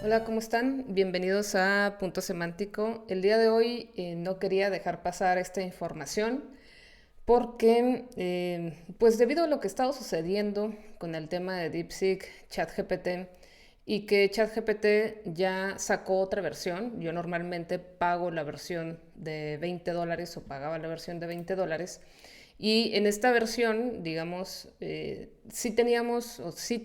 Hola, ¿cómo están? Bienvenidos a Punto Semántico. El día de hoy no quería dejar pasar esta información porque, pues debido a lo que ha estado sucediendo con el tema de DeepSeek, ChatGPT, y que ChatGPT ya sacó otra versión. Yo normalmente pago la versión de $20 o pagaba la versión de $20. Y en esta versión, digamos, sí teníamos o sí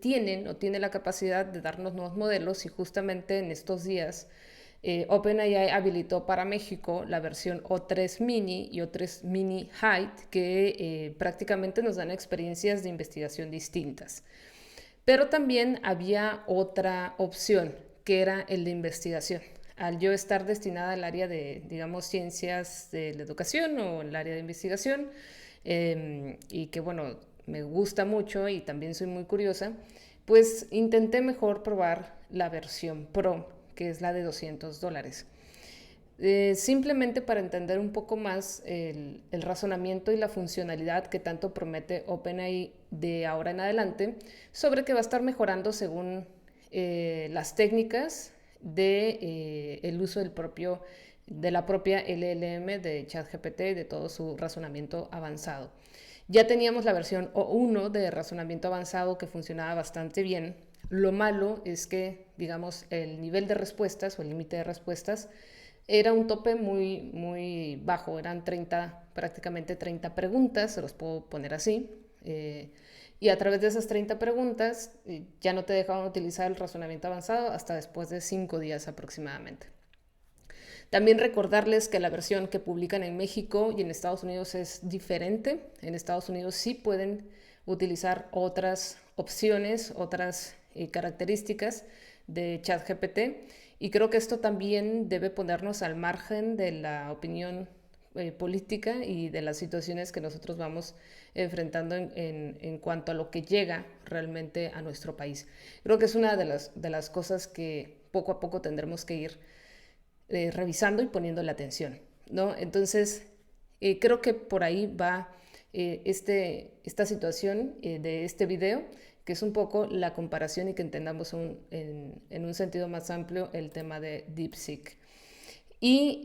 tienen o tiene la capacidad de darnos nuevos modelos, y justamente en estos días OpenAI habilitó para México la versión O3 Mini y O3 Mini Height, que prácticamente nos dan experiencias de investigación distintas. Pero también había otra opción, que era el de investigación. Al yo estar destinada al área de, digamos, ciencias de la educación o el área de investigación, y que, bueno, me gusta mucho y también soy muy curiosa, pues intenté mejor probar la versión Pro, que es la de $200. Simplemente para entender un poco más el razonamiento y la funcionalidad que tanto promete OpenAI de ahora en adelante, sobre que va a estar mejorando según las técnicas de el uso de la propia LLM de ChatGPT y de todo su razonamiento avanzado. Ya teníamos la versión O1 de razonamiento avanzado que funcionaba bastante bien. Lo malo es que, digamos, el nivel de respuestas o el límite de respuestas era un tope muy bajo. Eran prácticamente 30 preguntas, se los puedo poner así. Y a través de esas 30 preguntas ya no te dejaban utilizar el razonamiento avanzado hasta después de 5 días aproximadamente. También recordarles que la versión que publican en México y en Estados Unidos es diferente. En Estados Unidos sí pueden utilizar otras opciones, otras características de ChatGPT, y creo que esto también debe ponernos al margen de la opinión política y de las situaciones que nosotros vamos enfrentando en cuanto a lo que llega realmente a nuestro país. Creo que es una de las cosas que poco a poco tendremos que ir revisando y poniendo la atención, ¿no? Entonces, creo que por ahí va esta situación de este video, que es un poco la comparación y que entendamos en un sentido más amplio el tema de DeepSeek. Y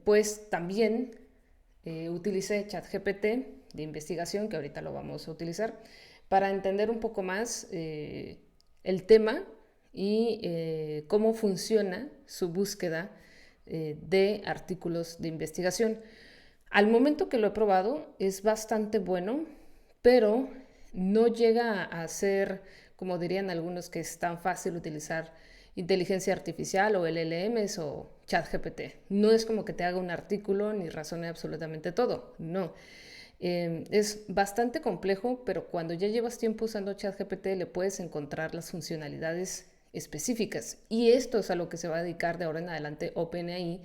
pues también utilicé ChatGPT de investigación, que ahorita lo vamos a utilizar, para entender un poco más el tema y cómo funciona su búsqueda de artículos de investigación. Al momento que lo he probado es bastante bueno, pero no llega a ser, como dirían algunos, que es tan fácil utilizar inteligencia artificial o LLMs o ChatGPT. No es como que te haga un artículo ni razone absolutamente todo, no. Es bastante complejo, pero cuando ya llevas tiempo usando ChatGPT le puedes encontrar las funcionalidades específicas. Y esto es a lo que se va a dedicar de ahora en adelante OpenAI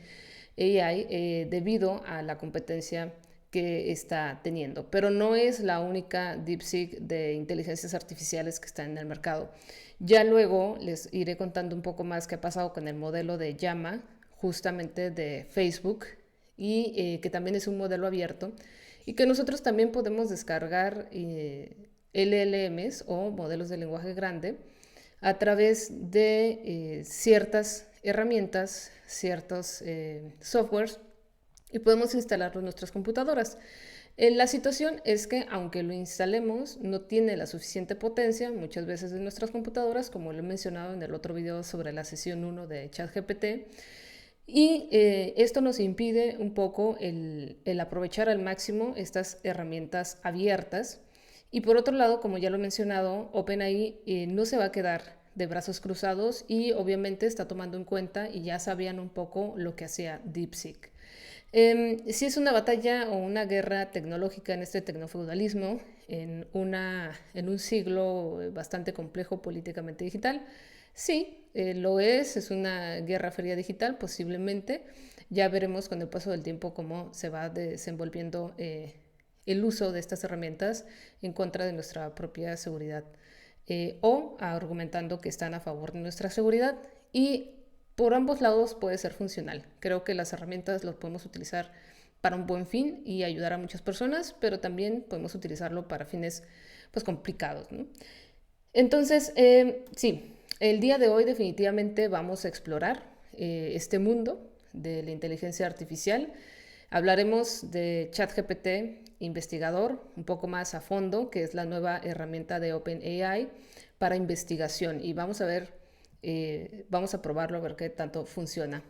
debido a la competencia que está teniendo. Pero no es la única DeepSeek de inteligencias artificiales que está en el mercado. Ya luego les iré contando un poco más qué ha pasado con el modelo de Llama, justamente de Facebook, y que también es un modelo abierto y que nosotros también podemos descargar LLMs o modelos de lenguaje grande a través de ciertas herramientas, ciertos softwares, y podemos instalarlo en nuestras computadoras. La situación es que aunque lo instalemos, no tiene la suficiente potencia muchas veces en nuestras computadoras, como lo he mencionado en el otro video sobre la sesión 1 de ChatGPT. Y esto nos impide un poco el aprovechar al máximo estas herramientas abiertas. Y por otro lado, como ya lo he mencionado, OpenAI no se va a quedar de brazos cruzados y obviamente está tomando en cuenta y ya sabían un poco lo que hacía DeepSeek. Sí es una batalla o una guerra tecnológica en este tecnofeudalismo, en un siglo bastante complejo políticamente digital. Sí, lo es una guerra fría digital posiblemente. Ya veremos con el paso del tiempo cómo se va desenvolviendo el uso de estas herramientas en contra de nuestra propia seguridad, o argumentando que están a favor de nuestra seguridad. Y por ambos lados puede ser funcional. Creo que las herramientas las podemos utilizar para un buen fin y ayudar a muchas personas, pero también podemos utilizarlo para fines pues complicados, ¿no? Entonces, sí, El día de hoy definitivamente vamos a explorar este mundo de la inteligencia artificial. Hablaremos de ChatGPT Investigador un poco más a fondo, que es la nueva herramienta de OpenAI para investigación. Y vamos a ver, vamos a probarlo a ver qué tanto funciona.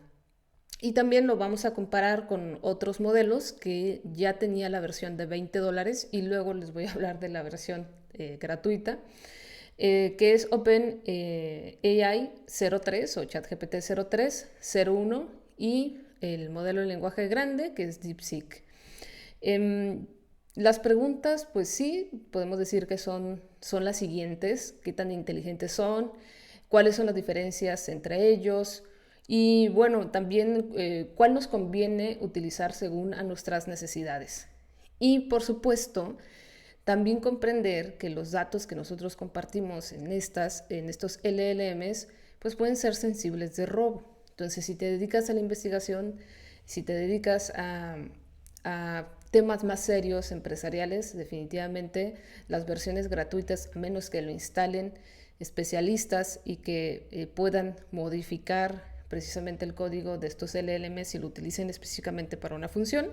Y también lo vamos a comparar con otros modelos que ya tenía la versión de $20 y luego les voy a hablar de la versión gratuita, que es OpenAI 03 o ChatGPT 03, 01 y el modelo de lenguaje grande que es DeepSeek. Las preguntas, pues sí, podemos decir que son las siguientes: ¿qué tan inteligentes son? ¿Cuáles son las diferencias entre ellos? Y bueno, también cuál nos conviene utilizar según a nuestras necesidades. Y por supuesto, también comprender que los datos que nosotros compartimos en estos LLMs, pues pueden ser sensibles de robo. Entonces, si te dedicas a la investigación, si te dedicas a temas más serios, empresariales, definitivamente las versiones gratuitas, a menos que lo instalen especialistas y que puedan modificar precisamente el código de estos LLMs y lo utilicen específicamente para una función,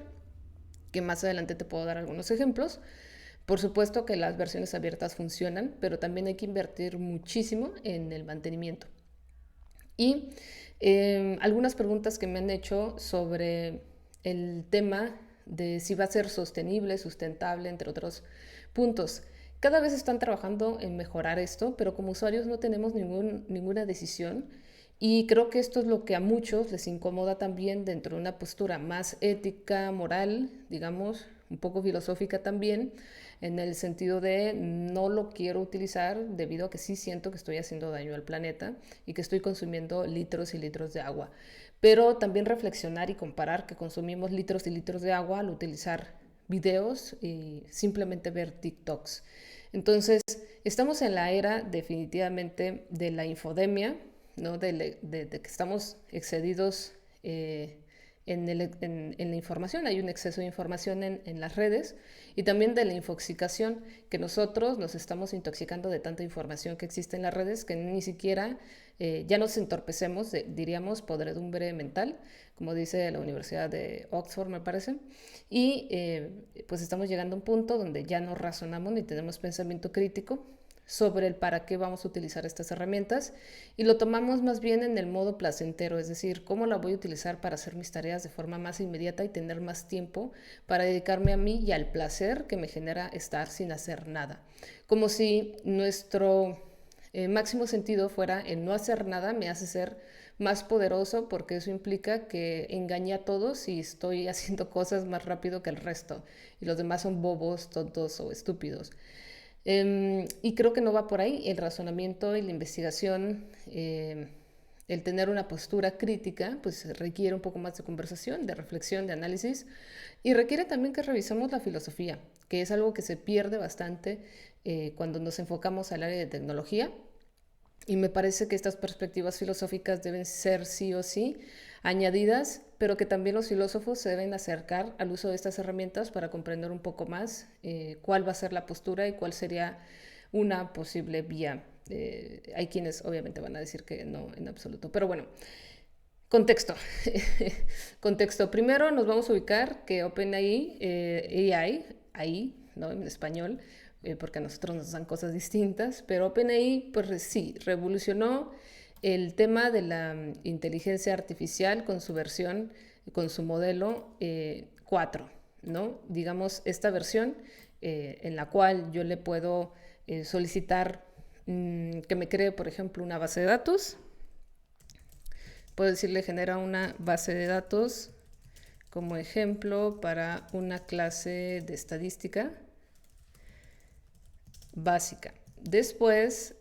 que más adelante te puedo dar algunos ejemplos. Por supuesto que las versiones abiertas funcionan, pero también hay que invertir muchísimo en el mantenimiento. Y algunas preguntas que me han hecho sobre el tema de si va a ser sostenible, sustentable, entre otros puntos. Cada vez están trabajando en mejorar esto, pero como usuarios no tenemos ninguna decisión. Y creo que esto es lo que a muchos les incomoda también dentro de una postura más ética, moral, digamos, un poco filosófica también, en el sentido de no lo quiero utilizar debido a que sí siento que estoy haciendo daño al planeta y que estoy consumiendo litros y litros de agua. Pero también reflexionar y comparar que consumimos litros y litros de agua al utilizar videos y simplemente ver TikToks. Entonces, estamos en la era definitivamente de la infodemia, ¿no? De que estamos excedidos en la información, hay un exceso de información en las redes, y también de la infoxicación, que nosotros nos estamos intoxicando de tanta información que existe en las redes que ni siquiera ya nos entorpecemos, diríamos podredumbre mental, como dice la Universidad de Oxford, me parece, y pues estamos llegando a un punto donde ya no razonamos ni tenemos pensamiento crítico sobre el para qué vamos a utilizar estas herramientas, y lo tomamos más bien en el modo placentero, es decir, cómo la voy a utilizar para hacer mis tareas de forma más inmediata y tener más tiempo para dedicarme a mí y al placer que me genera estar sin hacer nada. Como si nuestro máximo sentido fuera el no hacer nada me hace ser más poderoso, porque eso implica que engañé a todos y estoy haciendo cosas más rápido que el resto y los demás son bobos, tontos o estúpidos. Y creo que no va por ahí. El razonamiento y la investigación, el tener una postura crítica, pues requiere un poco más de conversación, de reflexión, de análisis, y requiere también que revisemos la filosofía, que es algo que se pierde bastante cuando nos enfocamos al área de tecnología. Y me parece que estas perspectivas filosóficas deben ser sí o sí añadidas, pero que también los filósofos se deben acercar al uso de estas herramientas para comprender un poco más cuál va a ser la postura y cuál sería una posible vía. Hay quienes obviamente van a decir que no en absoluto, pero bueno, contexto. Contexto. Primero nos vamos a ubicar que OpenAI, AI, ¿no? En español, porque a nosotros nos dan cosas distintas, pero OpenAI, pues sí, revolucionó el tema de la inteligencia artificial con su versión, con su modelo 4, ¿no? Digamos, esta versión en la cual yo le puedo solicitar que me cree, por ejemplo, una base de datos. Puedo decirle genera una base de datos como ejemplo para una clase de estadística básica. Después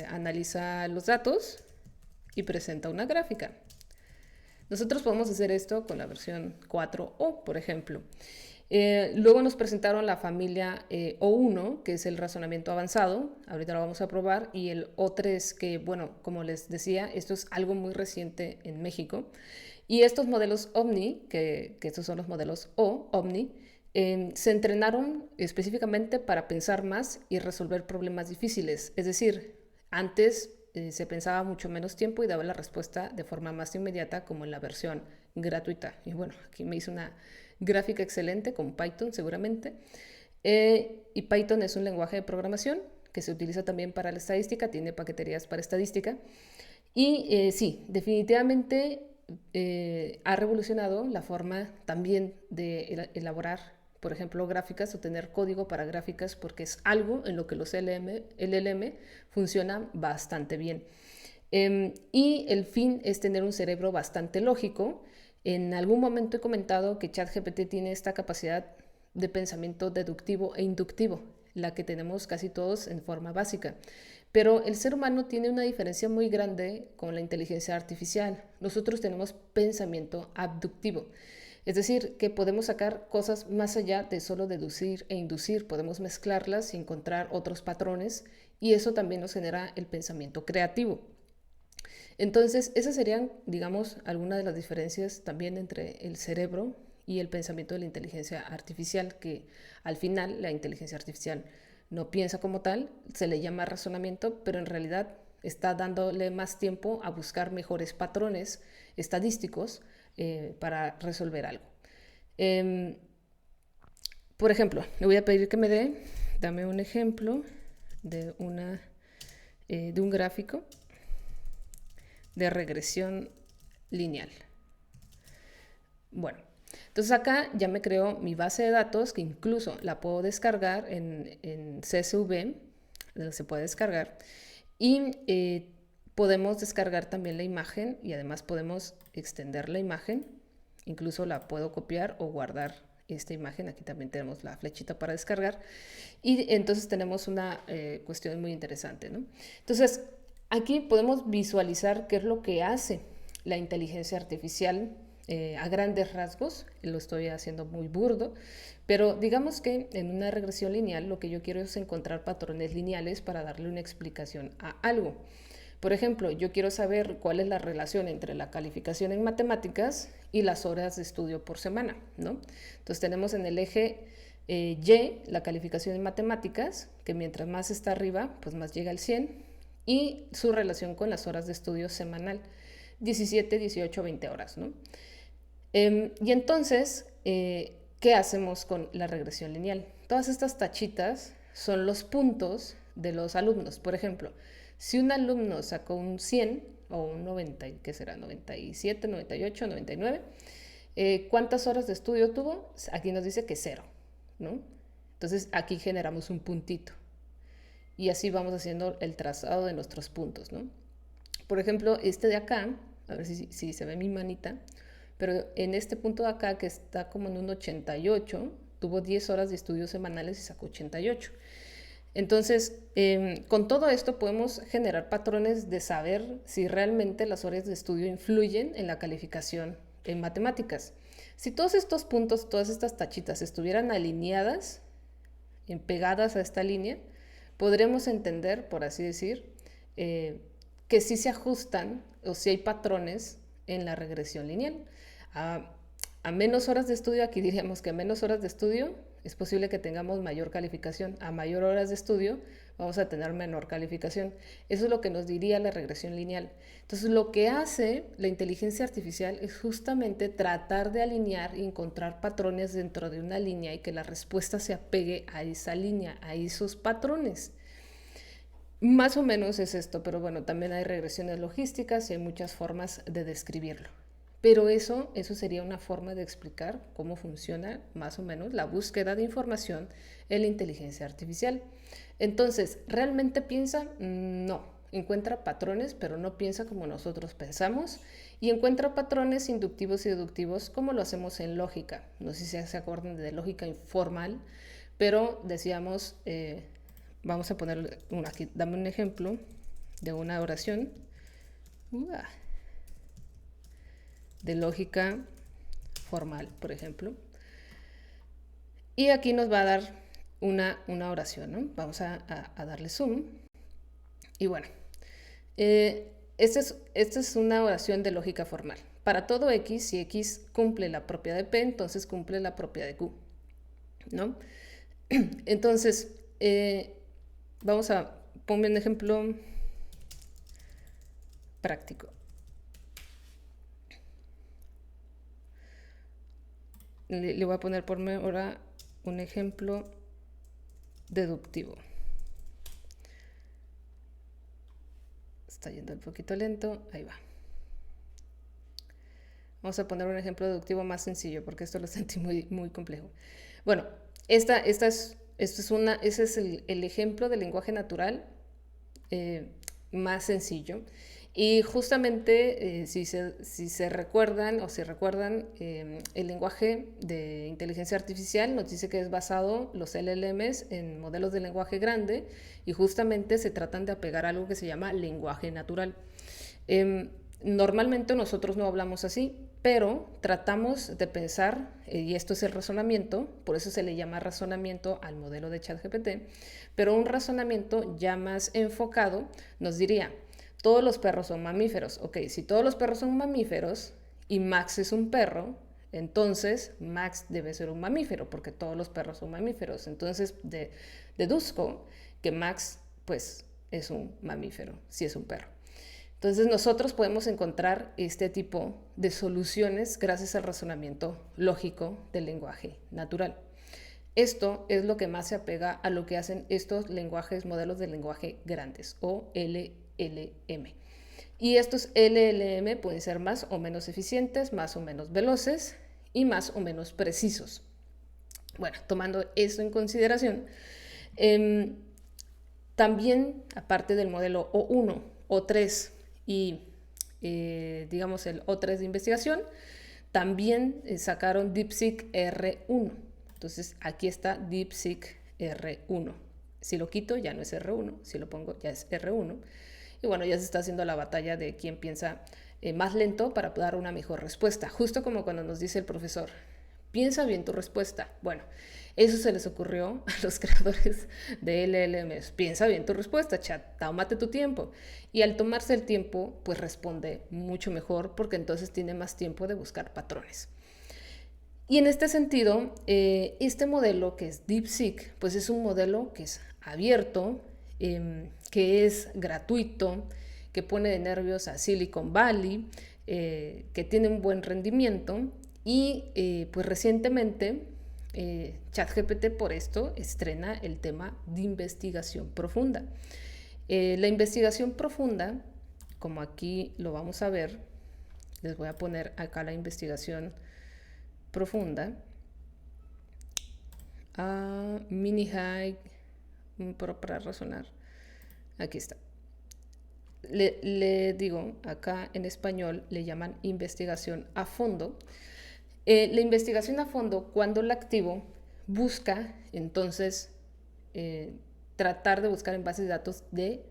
analiza los datos y presenta una gráfica. Nosotros podemos hacer esto con la versión 4O, por ejemplo. Luego nos presentaron la familia O1, que es el razonamiento avanzado, ahorita lo vamos a probar, y el O3, que bueno, como les decía, esto es algo muy reciente en México. Y estos modelos Omni, que estos son los modelos Omni, se entrenaron específicamente para pensar más y resolver problemas difíciles. Es decir, antes se pensaba mucho menos tiempo y daba la respuesta de forma más inmediata como en la versión gratuita. Y bueno, aquí me hizo una gráfica excelente con Python seguramente. Y Python es un lenguaje de programación que se utiliza también para la estadística, tiene paqueterías para estadística. Y sí, definitivamente ha revolucionado la forma también de elaborar, por ejemplo, gráficas o tener código para gráficas, porque es algo en lo que los LLM funcionan bastante bien. Y el fin es tener un cerebro bastante lógico. En algún momento he comentado que ChatGPT tiene esta capacidad de pensamiento deductivo e inductivo, la que tenemos casi todos en forma básica. Pero el ser humano tiene una diferencia muy grande con la inteligencia artificial. Nosotros tenemos pensamiento abductivo. Es decir, que podemos sacar cosas más allá de solo deducir e inducir, podemos mezclarlas y encontrar otros patrones, y eso también nos genera el pensamiento creativo. Entonces, esas serían, digamos, algunas de las diferencias también entre el cerebro y el pensamiento de la inteligencia artificial, que al final la inteligencia artificial no piensa como tal, se le llama razonamiento, pero en realidad está dándole más tiempo a buscar mejores patrones estadísticos para resolver algo. Eh, por ejemplo, le voy a pedir que dame un ejemplo de, de un gráfico de regresión lineal. Bueno, entonces acá ya me creó mi base de datos, que incluso la puedo descargar en CSV, se puede descargar, y podemos descargar también la imagen y además podemos extender la imagen, incluso la puedo copiar o guardar esta imagen. Aquí también tenemos la flechita para descargar, y entonces tenemos una cuestión muy interesante, ¿no? Entonces, aquí podemos visualizar qué es lo que hace la inteligencia artificial a grandes rasgos. Lo estoy haciendo muy burdo, pero digamos que en una regresión lineal lo que yo quiero es encontrar patrones lineales para darle una explicación a algo. Por ejemplo, yo quiero saber cuál es la relación entre la calificación en matemáticas y las horas de estudio por semana, ¿no? Entonces tenemos en el eje Y la calificación en matemáticas, que mientras más está arriba, pues más llega al 100, y su relación con las horas de estudio semanal, 17, 18, 20 horas, ¿no? Y entonces, ¿qué hacemos con la regresión lineal? Todas estas tachitas son los puntos de los alumnos. Por ejemplo, si un alumno sacó un 100 o un 90, ¿qué será? 97, 98, 99. ¿Cuántas horas de estudio tuvo? Aquí nos dice que 0, ¿no? Entonces aquí generamos un puntito. Y así vamos haciendo el trazado de nuestros puntos, ¿no? Por ejemplo, este de acá, a ver si se ve mi manita, pero en este punto de acá, que está como en un 88, tuvo 10 horas de estudios semanales y sacó 88. Entonces, con todo esto podemos generar patrones de saber si realmente las horas de estudio influyen en la calificación en matemáticas. Si todos estos puntos, todas estas tachitas estuvieran alineadas, pegadas a esta línea, podremos entender, por así decir, que sí se ajustan o si hay patrones en la regresión lineal. A menos horas de estudio, aquí diríamos que a menos horas de estudio es posible que tengamos mayor calificación. A mayor horas de estudio vamos a tener menor calificación. Eso es lo que nos diría la regresión lineal. Entonces, lo que hace la inteligencia artificial es justamente tratar de alinear y encontrar patrones dentro de una línea y que la respuesta se apegue a esa línea, a esos patrones. Más o menos es esto, pero bueno, también hay regresiones logísticas y hay muchas formas de describirlo. Pero eso sería una forma de explicar cómo funciona más o menos la búsqueda de información en la inteligencia artificial. Entonces, ¿realmente piensa? No. Encuentra patrones, pero no piensa como nosotros pensamos. Y encuentra patrones inductivos y deductivos como lo hacemos en lógica. No sé si se acuerdan de lógica informal, pero decíamos, vamos a poner aquí, dame un ejemplo de una oración de lógica formal, por ejemplo. Y aquí nos va a dar una oración, ¿no? Vamos a darle zoom. Y bueno, esta es una oración de lógica formal. Para todo X, si X cumple la propiedad de P, entonces cumple la propiedad de Q, ¿no? Entonces, vamos a poner un ejemplo práctico. Le voy a poner por ahora un ejemplo deductivo. Está yendo un poquito lento, ahí va. Vamos a poner un ejemplo deductivo más sencillo porque esto lo sentí muy complejo. Bueno, ese es el ejemplo del lenguaje natural más sencillo. Y justamente, si se recuerdan el lenguaje de inteligencia artificial nos dice que es basado, los LLMs, en modelos de lenguaje grande, y justamente se tratan de apegar a algo que se llama lenguaje natural. Normalmente nosotros no hablamos así, pero tratamos de pensar, y esto es el razonamiento, por eso se le llama razonamiento al modelo de ChatGPT, pero un razonamiento ya más enfocado nos diría, todos los perros son mamíferos. Ok, si todos los perros son mamíferos y Max es un perro, entonces Max debe ser un mamífero, porque todos los perros son mamíferos. Entonces deduzco que Max, pues, es un mamífero, si es un perro. Entonces nosotros podemos encontrar este tipo de soluciones gracias al razonamiento lógico del lenguaje natural. Esto es lo que más se apega a lo que hacen estos modelos de lenguaje grandes, o LLM. Y estos LLM pueden ser más o menos eficientes, más o menos veloces y más o menos precisos. Bueno, tomando esto en consideración, también, aparte del modelo O1, O3 y digamos el O3 de investigación, también sacaron DeepSeek R1. Entonces aquí está DeepSeek R1. Si lo quito ya no es R1, si lo pongo ya es R1. Y bueno, ya se está haciendo la batalla de quién piensa más lento para dar una mejor respuesta. Justo como cuando nos dice el profesor, piensa bien tu respuesta. Bueno, eso se les ocurrió a los creadores de LLMs. Piensa bien tu respuesta, chat, tómate tu tiempo. Y al tomarse el tiempo, pues responde mucho mejor porque entonces tiene más tiempo de buscar patrones. Y en este sentido, este modelo que es DeepSeek, pues es un modelo que es abierto, que es gratuito, que pone de nervios a Silicon Valley, que tiene un buen rendimiento y pues recientemente ChatGPT por esto estrena el tema de investigación profunda. La investigación profunda, como aquí lo vamos a ver, les voy a poner acá la investigación profunda, mini high, para razonar, aquí está. Le digo, acá en español le llaman investigación a fondo. La investigación a fondo, cuando la activo, busca entonces tratar de buscar en bases de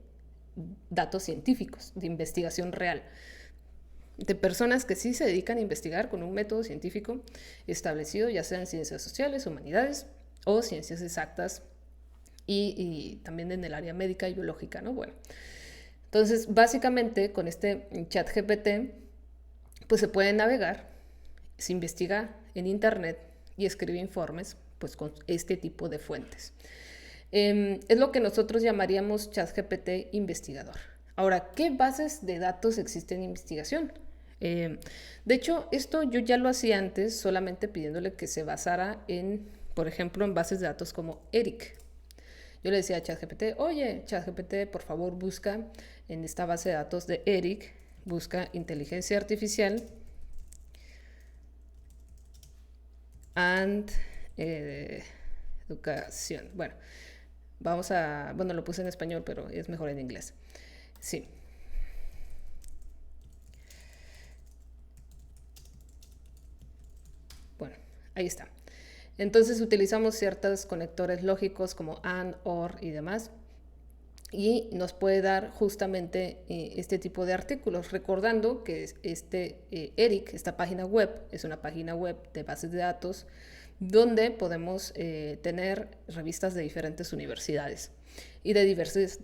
datos científicos, de investigación real, de personas que sí se dedican a investigar con un método científico establecido, ya sean ciencias sociales, humanidades o ciencias exactas y también en el área médica y biológica, ¿no? Bueno, entonces básicamente con este chat GPT pues se puede navegar, se investiga en internet y escribe informes pues con este tipo de fuentes. Es lo que nosotros llamaríamos ChatGPT investigador. Ahora, ¿qué bases de datos existen en investigación? De hecho, esto yo ya lo hacía antes, solamente pidiéndole que se basara en, por ejemplo, en bases de datos como ERIC. Yo le decía a ChatGPT, oye, ChatGPT, por favor, busca en esta base de datos de ERIC, busca inteligencia artificial and educación. Bueno, bueno, lo puse en español, pero es mejor en inglés. Sí. Bueno, ahí está. Entonces utilizamos ciertos conectores lógicos como AND, OR y demás. Y nos puede dar justamente este tipo de artículos, recordando que ERIC, esta página web, es una página web de bases de datos donde podemos tener revistas de diferentes universidades y de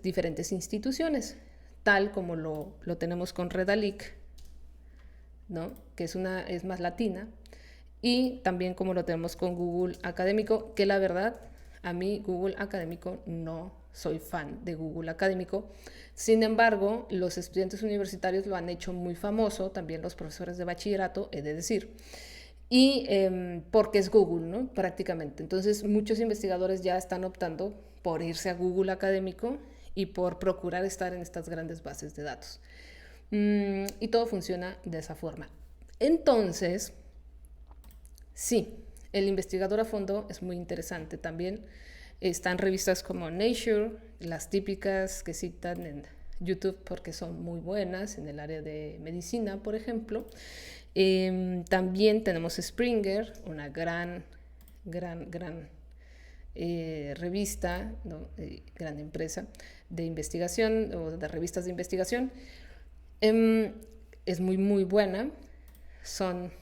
diferentes instituciones, tal como lo tenemos con Redalic, ¿no? Que es más latina, y también como lo tenemos con Google Académico, que la verdad a mí Google Académico no soy fan de Google Académico. Sin embargo, los estudiantes universitarios lo han hecho muy famoso, también los profesores de bachillerato, he de decir. Y porque es Google, ¿no? Prácticamente. Entonces, muchos investigadores ya están optando por irse a Google Académico y por procurar estar en estas grandes bases de datos. Y todo funciona de esa forma. Entonces, sí, el investigador a fondo es muy interesante también. Están revistas como Nature, las típicas que citan en YouTube porque son muy buenas en el área de medicina, por ejemplo. También tenemos Springer, una gran revista, ¿no? Gran empresa de investigación o de revistas de investigación. Es muy buena, son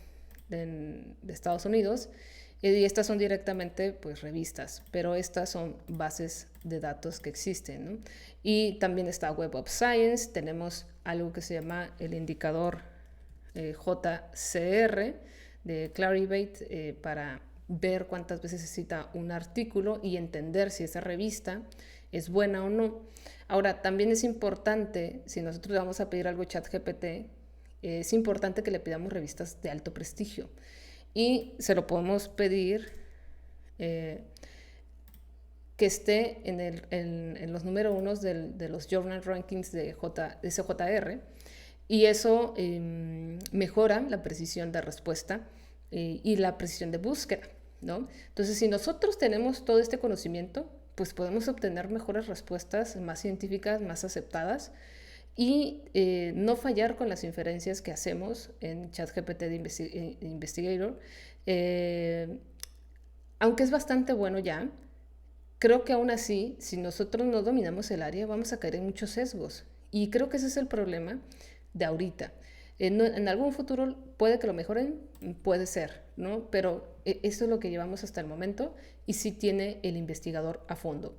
de Estados Unidos y estas son directamente pues revistas, pero estas son bases de datos que existen, ¿no? Y también está Web of Science, tenemos algo que se llama el indicador JCR de Clarivate para ver cuántas veces se cita un artículo y entender si esa revista es buena o no. Ahora, también es importante, si nosotros le vamos a pedir algo a ChatGPT, es importante que le pidamos revistas de alto prestigio. Y se lo podemos pedir que esté en los número unos de los journal rankings de SJR. Y eso mejora la precisión de respuesta y la precisión de búsqueda, ¿no? Entonces, si nosotros tenemos todo este conocimiento, pues podemos obtener mejores respuestas, más científicas, más aceptadas, y no fallar con las inferencias que hacemos en ChatGPT de Investigator. Aunque es bastante bueno ya, creo que aún así, si nosotros no dominamos el área, vamos a caer en muchos sesgos. Y creo que ese es el problema de ahorita. En algún futuro puede que lo mejoren, puede ser, ¿no? Pero eso es lo que llevamos hasta el momento y sí tiene el investigador a fondo.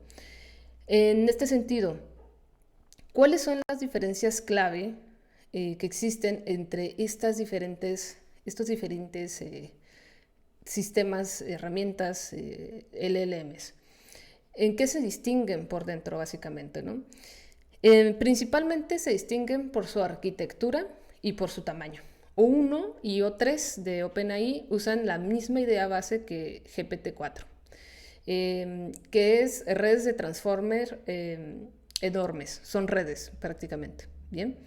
En este sentido, ¿cuáles son las diferencias clave que existen entre estos diferentes sistemas, herramientas, LLMs? ¿En qué se distinguen por dentro, básicamente, ¿no? Principalmente se distinguen por su arquitectura y por su tamaño. O1 y O3 de OpenAI usan la misma idea base que GPT-4, que es redes de transformer enormes, son redes prácticamente, ¿bien?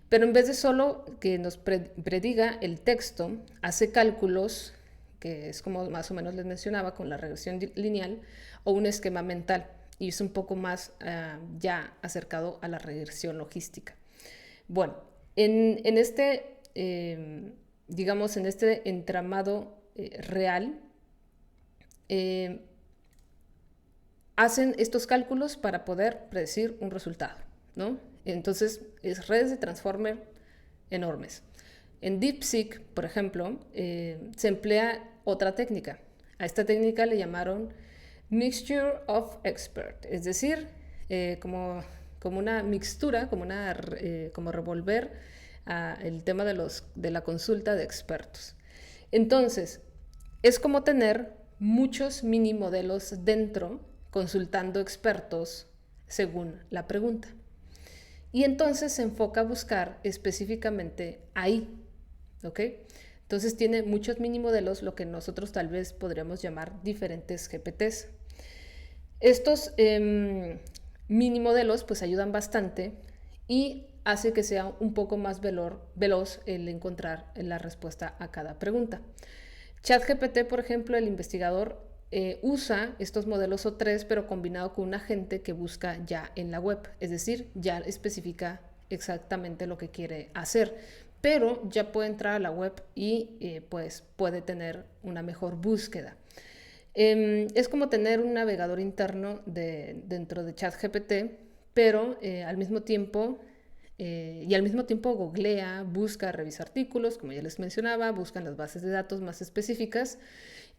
Pero en vez de solo que nos prediga el texto, hace cálculos, que es como más o menos les mencionaba, con la regresión lineal o un esquema mental, y es un poco más ya acercado a la regresión logística. Bueno, en este, digamos, en este entramado real, hacen estos cálculos para poder predecir un resultado, ¿no? Entonces, es redes de transformer enormes. En DeepSeek, por ejemplo, se emplea otra técnica. A esta técnica le llamaron Mixture of Expert, es decir, como una mixtura, como revolver el tema de la consulta de expertos. Entonces, es como tener muchos mini modelos dentro, consultando expertos según la pregunta. Y entonces se enfoca a buscar específicamente ahí, ¿ok? Entonces tiene muchos mini modelos, lo que nosotros tal vez podríamos llamar diferentes GPTs. Estos mini modelos pues ayudan bastante y hace que sea un poco más veloz el encontrar la respuesta a cada pregunta. ChatGPT, por ejemplo, el investigador usa estos modelos O3, pero combinado con un agente que busca ya en la web, es decir, ya especifica exactamente lo que quiere hacer, pero ya puede entrar a la web y pues puede tener una mejor búsqueda. Es como tener un navegador interno dentro de ChatGPT, pero al mismo tiempo googlea, busca, revisa artículos, como ya les mencionaba, busca en las bases de datos más específicas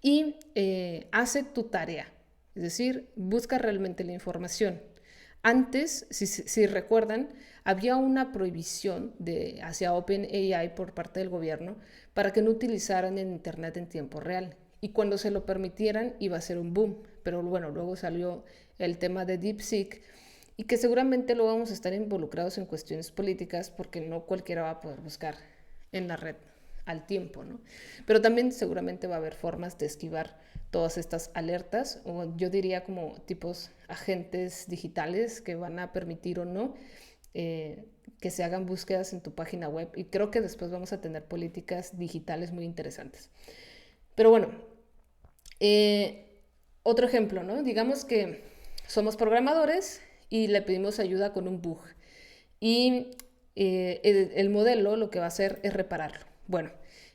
y hace tu tarea, es decir, busca realmente la información. Antes, si recuerdan, había una prohibición hacia OpenAI por parte del gobierno para que no utilizaran el Internet en tiempo real. y cuando se lo permitieran iba a ser un boom. Pero bueno, luego salió el tema de DeepSeek y que seguramente lo vamos a estar involucrados en cuestiones políticas porque no cualquiera va a poder buscar en la red al tiempo, ¿no? Pero también seguramente va a haber formas de esquivar todas estas alertas, o yo diría como tipos agentes digitales que van a permitir o no que se hagan búsquedas en tu página web, y creo que después vamos a tener políticas digitales muy interesantes. Pero bueno, otro ejemplo, ¿no? Digamos que somos programadores y le pedimos ayuda con un bug. Y el modelo lo que va a hacer es repararlo. Bueno,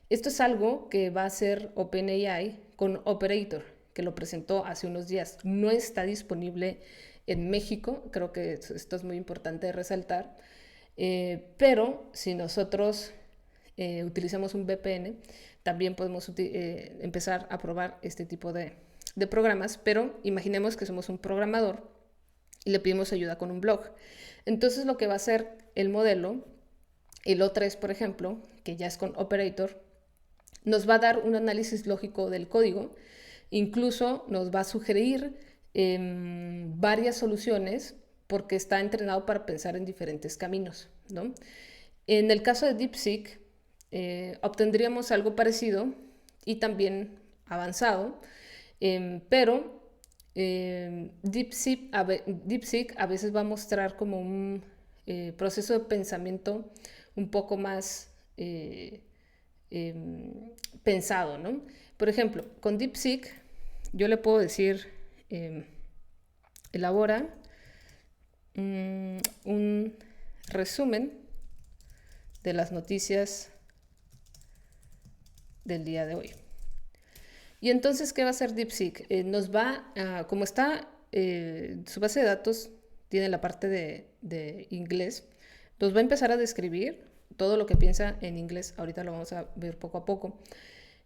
esto es algo que va a hacer OpenAI con Operator, que lo presentó hace unos días. No está disponible en México, creo que esto es muy importante de resaltar, pero si nosotros utilizamos un VPN, también podemos empezar a probar este tipo de programas, pero imaginemos que somos un programador y le pedimos ayuda con un blog. Entonces lo que va a hacer el modelo, el O3 por ejemplo, que ya es con Operator, nos va a dar un análisis lógico del código, incluso nos va a sugerir varias soluciones porque está entrenado para pensar en diferentes caminos, ¿no? En el caso de DeepSeek, obtendríamos algo parecido y también avanzado, pero DeepSeek a veces va a mostrar como un proceso de pensamiento un poco más eh, pensado, ¿no? Por ejemplo, con DeepSeek yo le puedo decir, elabora un resumen de las noticias del día de hoy. Y entonces, ¿qué va a hacer DeepSeek? Nos va a, como está, su base de datos tiene la parte de inglés, nos va a empezar a describir todo lo que piensa en inglés. Ahorita lo vamos a ver poco a poco.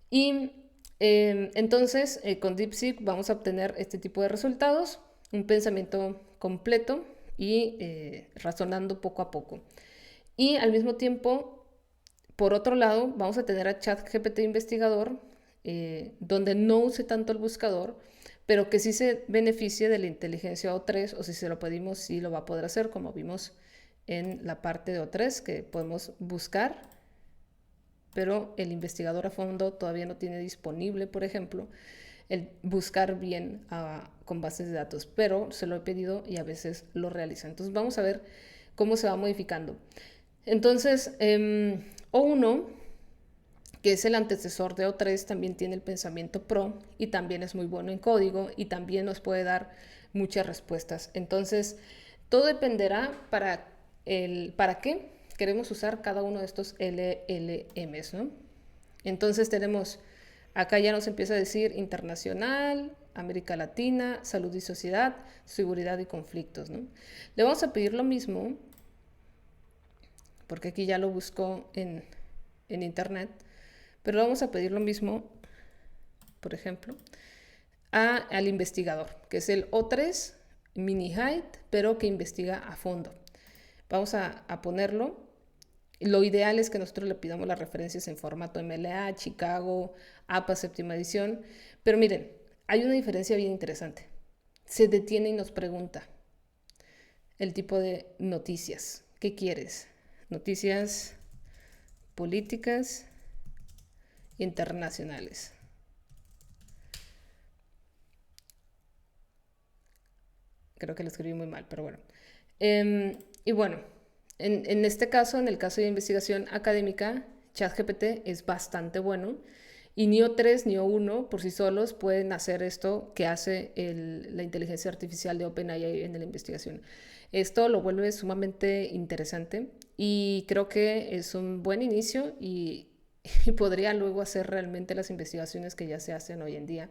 Y entonces, con DeepSeek vamos a obtener este tipo de resultados, un pensamiento completo y razonando poco a poco. Y al mismo tiempo, por otro lado, vamos a tener a ChatGPT Investigador, donde no use tanto el buscador, pero que sí se beneficie de la inteligencia O3, o si se lo pedimos, sí lo va a poder hacer, como vimos en la parte de O3, que podemos buscar, pero el investigador a fondo todavía no tiene disponible, por ejemplo, el buscar bien con bases de datos, pero se lo he pedido y a veces lo realiza. Entonces vamos a ver cómo se va modificando. Entonces, O1, que es el antecesor de O3, también tiene el pensamiento pro y también es muy bueno en código y también nos puede dar muchas respuestas. Entonces, todo dependerá para qué queremos usar cada uno de estos LLMs, ¿no? Entonces tenemos, acá ya nos empieza a decir internacional, América Latina, salud y sociedad, seguridad y conflictos, ¿no? Le vamos a pedir lo mismo, porque aquí ya lo busco en internet, pero vamos a pedir lo mismo, por ejemplo, al investigador, que es el O3 mini height, pero que investiga a fondo. Vamos a ponerlo. Lo ideal es que nosotros le pidamos las referencias en formato MLA, Chicago, APA séptima edición. Pero miren, hay una diferencia bien interesante. Se detiene y nos pregunta el tipo de noticias. ¿Qué quieres? Noticias políticas internacionales. Creo que lo escribí muy mal, pero bueno. Y bueno, en este caso, en el caso de investigación académica, ChatGPT es bastante bueno. Y ni O3 ni O1 por sí solos pueden hacer esto que hace la inteligencia artificial de OpenAI en la investigación. Esto lo vuelve sumamente interesante y creo que es un buen inicio y podría luego hacer realmente las investigaciones que ya se hacen hoy en día.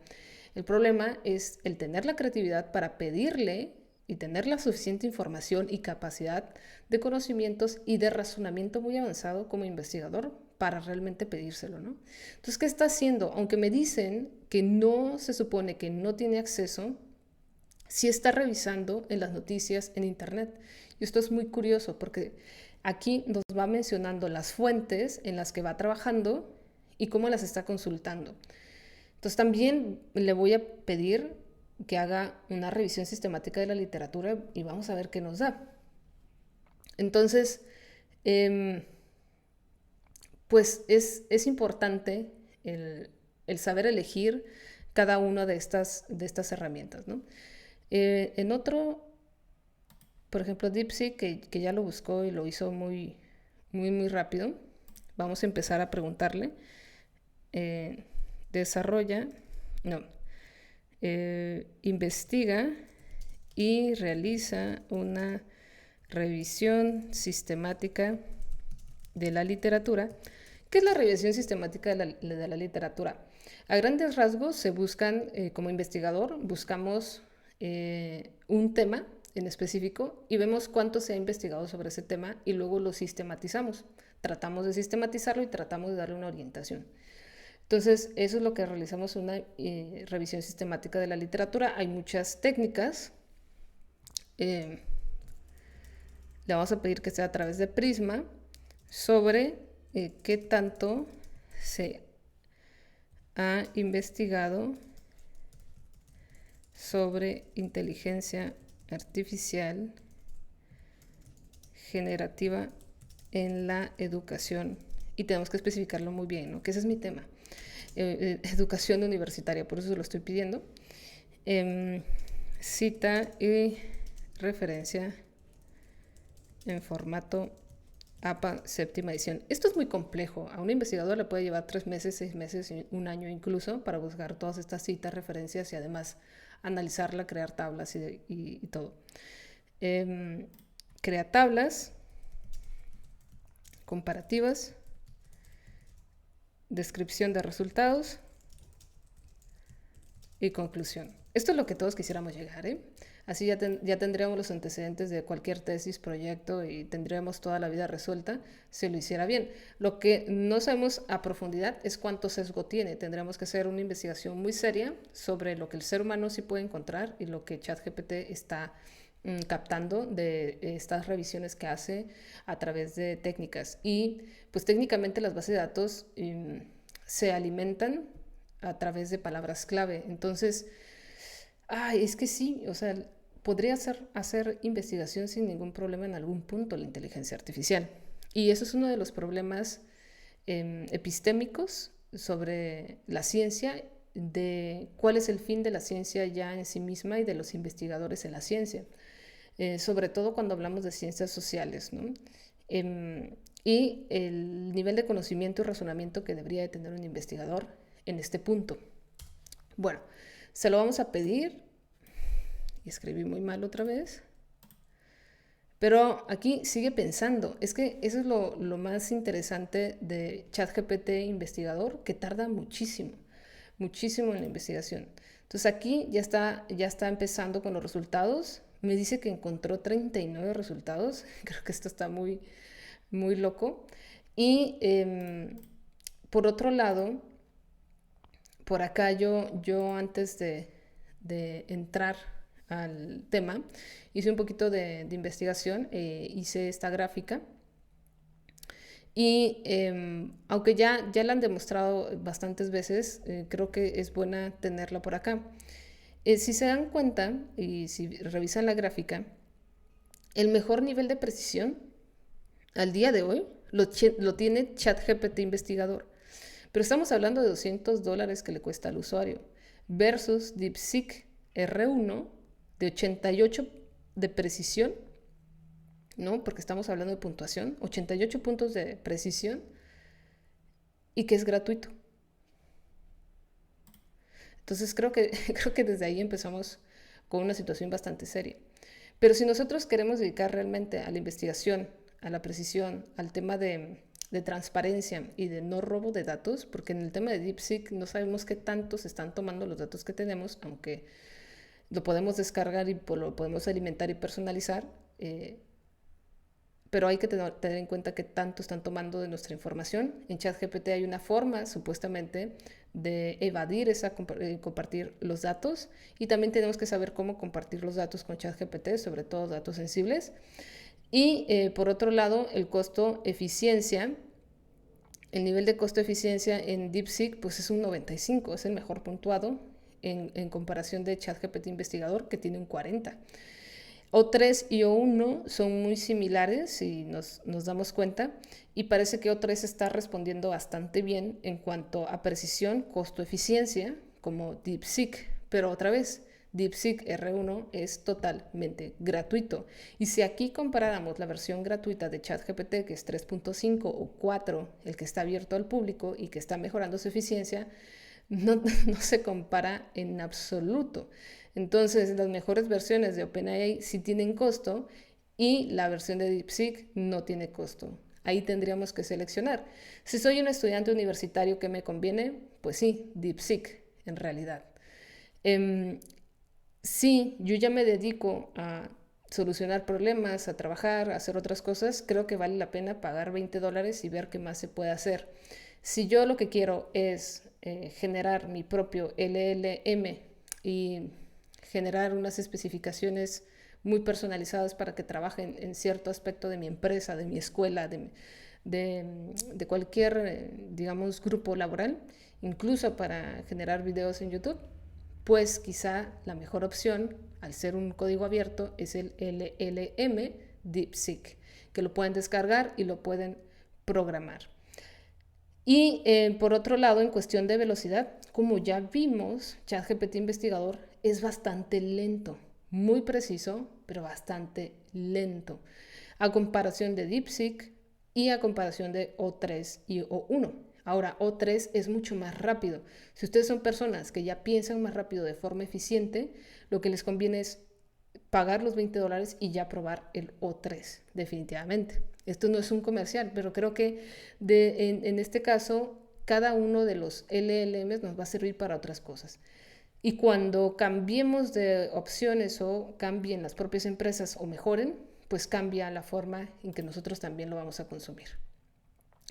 El problema es el tener la creatividad para pedirle y tener la suficiente información y capacidad de conocimientos y de razonamiento muy avanzado como investigador para realmente pedírselo, ¿no? Entonces, ¿qué está haciendo? Aunque me dicen que no se supone que no tiene acceso, sí está revisando en las noticias en internet. Y esto es muy curioso porque aquí nos va mencionando las fuentes en las que va trabajando y cómo las está consultando. Entonces también le voy a pedir que haga una revisión sistemática de la literatura y vamos a ver qué nos da. Entonces, pues es importante el saber elegir cada una de estas herramientas, ¿no? En otro, por ejemplo, DeepSeek, que ya lo buscó y lo hizo muy, muy, muy rápido, vamos a empezar a preguntarle, desarrolla, no, investiga y realiza una revisión sistemática de la literatura. ¿Qué es la revisión sistemática de la literatura? A grandes rasgos se buscan, como investigador, buscamos un tema en específico y vemos cuánto se ha investigado sobre ese tema y luego lo sistematizamos. Tratamos de sistematizarlo y tratamos de darle una orientación. Entonces, eso es lo que realizamos, una revisión sistemática de la literatura. Hay muchas técnicas. Le vamos a pedir que sea a través de Prisma sobre qué tanto se ha investigado sobre inteligencia artificial generativa en la educación. Y tenemos que especificarlo muy bien, ¿no? Que ese es mi tema. Educación universitaria, por eso lo estoy pidiendo. Cita y referencia en formato APA séptima edición. Esto es muy complejo. A un investigador le puede llevar 3 meses, 6 meses, un año incluso para buscar todas estas citas, referencias y además analizarla, crear tablas y todo. Crea tablas comparativas, descripción de resultados y conclusión. Esto es lo que todos quisiéramos llegar, ¿eh? Así ya tendríamos los antecedentes de cualquier tesis, proyecto y tendríamos toda la vida resuelta si lo hiciera bien. Lo que no sabemos a profundidad es cuánto sesgo tiene. Tendríamos que hacer una investigación muy seria sobre lo que el ser humano sí puede encontrar y lo que ChatGPT está captando de estas revisiones que hace a través de técnicas. Y pues técnicamente las bases de datos se alimentan a través de palabras clave. Entonces, es que sí, o sea, podría hacer investigación sin ningún problema en algún punto la inteligencia artificial. Y eso es uno de los problemas epistémicos sobre la ciencia, de cuál es el fin de la ciencia ya en sí misma y de los investigadores en la ciencia. Sobre todo cuando hablamos de ciencias sociales, ¿no? Y el nivel de conocimiento y razonamiento que debería de tener un investigador en este punto. Bueno, se lo vamos a pedir. Y escribí muy mal otra vez. Pero aquí sigue pensando. Es que eso es lo más interesante de ChatGPT investigador, que tarda muchísimo, muchísimo en la investigación. Entonces aquí ya está empezando con los resultados. Me dice que encontró 39 resultados. Creo que esto está muy, muy loco. Y por otro lado, por acá yo antes de entrar al tema, hice un poquito de investigación, hice esta gráfica y aunque ya la han demostrado bastantes veces, creo que es buena tenerla por acá. Si se dan cuenta y si revisan la gráfica, el mejor nivel de precisión al día de hoy lo tiene ChatGPT investigador. Pero estamos hablando de $200 que le cuesta al usuario versus DeepSeek R1 de 88 de precisión, ¿no? Porque estamos hablando de puntuación, 88 puntos de precisión y que es gratuito. Entonces creo que desde ahí empezamos con una situación bastante seria. Pero si nosotros queremos dedicar realmente a la investigación, a la precisión, al tema de transparencia y de no robo de datos, porque en el tema de DeepSeek no sabemos qué tanto se están tomando los datos que tenemos, aunque lo podemos descargar y lo podemos alimentar y personalizar, pero hay que tener en cuenta qué tanto están tomando de nuestra información. En ChatGPT hay una forma, supuestamente, de evadir compartir los datos, y también tenemos que saber cómo compartir los datos con ChatGPT, sobre todo datos sensibles. Y por otro lado, el costo-eficiencia El nivel de costo-eficiencia en DeepSeek pues es un 95, es el mejor puntuado en comparación de ChatGPT Investigador, que tiene un 40. O3 y O1 son muy similares si nos damos cuenta, y parece que O3 está respondiendo bastante bien en cuanto a precisión, costo-eficiencia, como DeepSeek. Pero otra vez, DeepSeek R1 es totalmente gratuito. Y si aquí comparáramos la versión gratuita de ChatGPT, que es 3.5 o 4, el que está abierto al público y que está mejorando su eficiencia, no se compara en absoluto. Entonces, las mejores versiones de OpenAI sí tienen costo y la versión de DeepSeek no tiene costo. Ahí tendríamos que seleccionar. Si soy un estudiante universitario que me conviene, pues sí, DeepSeek en realidad. Si yo ya me dedico a solucionar problemas, a trabajar, a hacer otras cosas, creo que vale la pena pagar $20 y ver qué más se puede hacer. Si yo lo que quiero es generar mi propio LLM y generar unas especificaciones muy personalizadas para que trabajen en cierto aspecto de mi empresa, de mi escuela, de cualquier, digamos, grupo laboral, incluso para generar videos en YouTube, pues quizá la mejor opción, al ser un código abierto, es el LLM DeepSeek, que lo pueden descargar y lo pueden programar. Y por otro lado, en cuestión de velocidad, como ya vimos, ChatGPT Investigador es bastante lento, muy preciso, pero bastante lento, a comparación de DeepSeek y a comparación de O3 y O1. Ahora, O3 es mucho más rápido. Si ustedes son personas que ya piensan más rápido de forma eficiente, lo que les conviene es pagar los $20 y ya probar el O3, definitivamente. Esto no es un comercial, pero creo que en este caso cada uno de los LLMs nos va a servir para otras cosas. Y cuando cambiemos de opciones o cambien las propias empresas o mejoren, pues cambia la forma en que nosotros también lo vamos a consumir.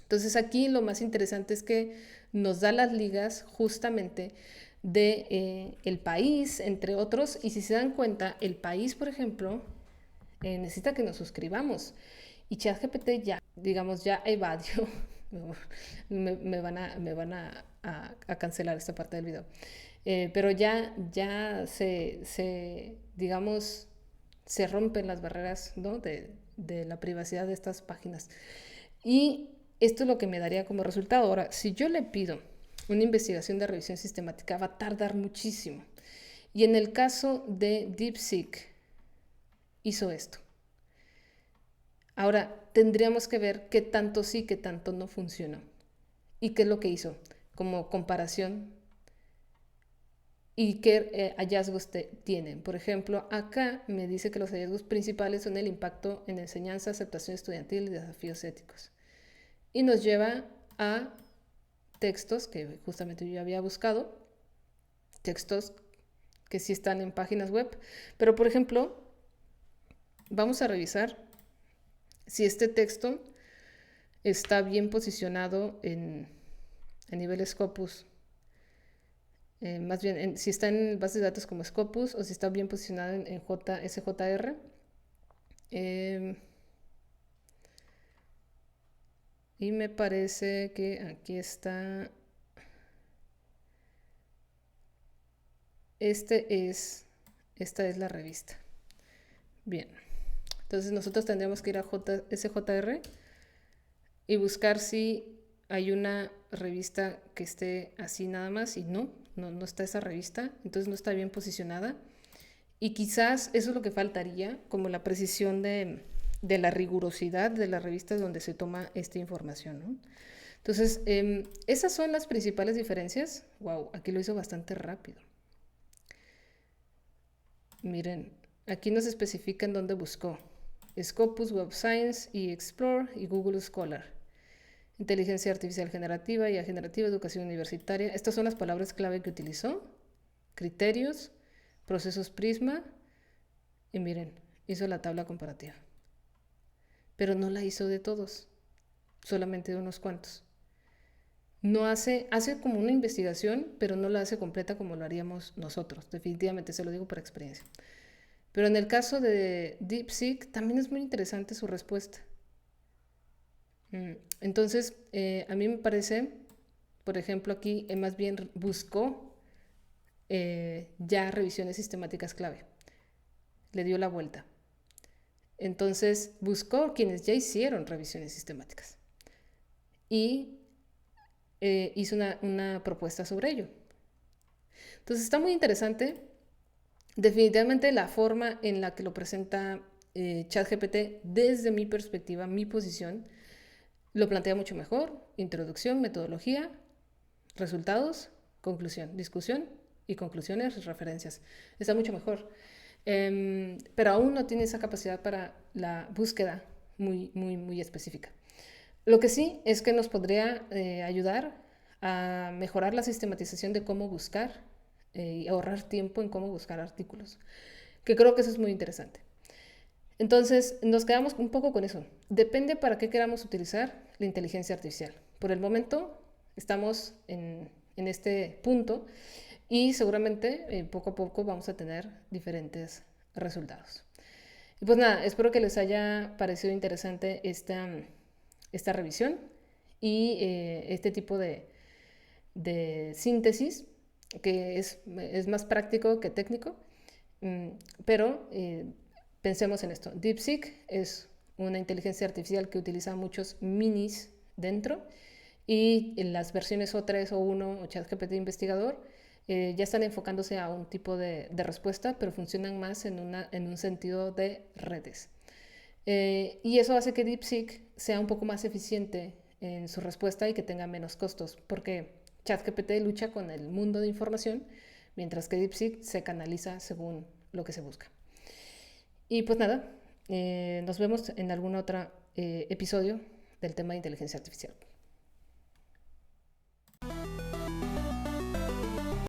Entonces aquí lo más interesante es que nos da las ligas justamente de el país, entre otros, y si se dan cuenta, el país, por ejemplo, necesita que nos suscribamos. Y ChatGPT ya, digamos, ya evadió, me van a cancelar esta parte del video, pero ya digamos, se rompen las barreras, ¿no? de la privacidad de estas páginas. Y esto es lo que me daría como resultado. Ahora, si yo le pido una investigación de revisión sistemática, va a tardar muchísimo. Y en el caso de DeepSeek, hizo esto. Ahora, tendríamos que ver qué tanto sí, qué tanto no funcionó. ¿Y qué es lo que hizo? Como comparación. ¿Y qué hallazgos tienen? Por ejemplo, acá me dice que los hallazgos principales son el impacto en enseñanza, aceptación estudiantil y desafíos éticos. Y nos lleva a textos que justamente yo había buscado, textos que sí están en páginas web, pero por ejemplo, vamos a revisar si este texto está bien posicionado a nivel Scopus, más bien si está en bases de datos como Scopus o si está bien posicionado en SJR. Y me parece que aquí está. Esta es la revista. Bien, entonces nosotros tendríamos que ir a SJR y buscar si hay una revista que esté así nada más, y no está esa revista, entonces no está bien posicionada. Y quizás eso es lo que faltaría, como la precisión de la rigurosidad de las revistas donde se toma esta información, ¿no? Entonces, esas son las principales diferencias. Wow, aquí lo hizo bastante rápido. Miren, aquí nos especifican dónde buscó. Scopus, Web Science y Explore y Google Scholar. Inteligencia artificial generativa, IA generativa, educación universitaria. Estas son las palabras clave que utilizó. Criterios, procesos Prisma. Y miren, hizo la tabla comparativa. Pero no la hizo de todos, solamente de unos cuantos. No hace como una investigación, pero no la hace completa como lo haríamos nosotros. Definitivamente, se lo digo por experiencia. Pero en el caso de DeepSeek también es muy interesante su respuesta. Entonces, a mí me parece, por ejemplo, aquí más bien buscó ya revisiones sistemáticas clave, le dio la vuelta. Entonces, buscó quienes ya hicieron revisiones sistemáticas y hizo una propuesta sobre ello. Entonces, está muy interesante. Definitivamente la forma en la que lo presenta ChatGPT, desde mi perspectiva, mi posición, lo plantea mucho mejor. Introducción, metodología, resultados, conclusión, discusión y conclusiones, referencias. Está mucho mejor. Pero aún no tiene esa capacidad para la búsqueda muy específica. Lo que sí es que nos podría ayudar a mejorar la sistematización de cómo buscar y ahorrar tiempo en cómo buscar artículos, que creo que eso es muy interesante. Entonces, nos quedamos un poco con eso. Depende para qué queramos utilizar la inteligencia artificial. Por el momento, estamos en este punto y seguramente poco a poco vamos a tener diferentes resultados. Y pues nada, espero que les haya parecido interesante esta revisión y este tipo de síntesis, que es más práctico que técnico, pero pensemos en esto. DeepSeek es una inteligencia artificial que utiliza muchos minis dentro, y en las versiones O3, O1 o ChatGPT Investigador ya están enfocándose a un tipo de respuesta, pero funcionan más en un sentido de redes. Y eso hace que DeepSeek sea un poco más eficiente en su respuesta y que tenga menos costos, porque ChatGPT lucha con el mundo de información, mientras que DeepSeek se canaliza según lo que se busca. Y pues nada, nos vemos en algún otro episodio del tema de inteligencia artificial.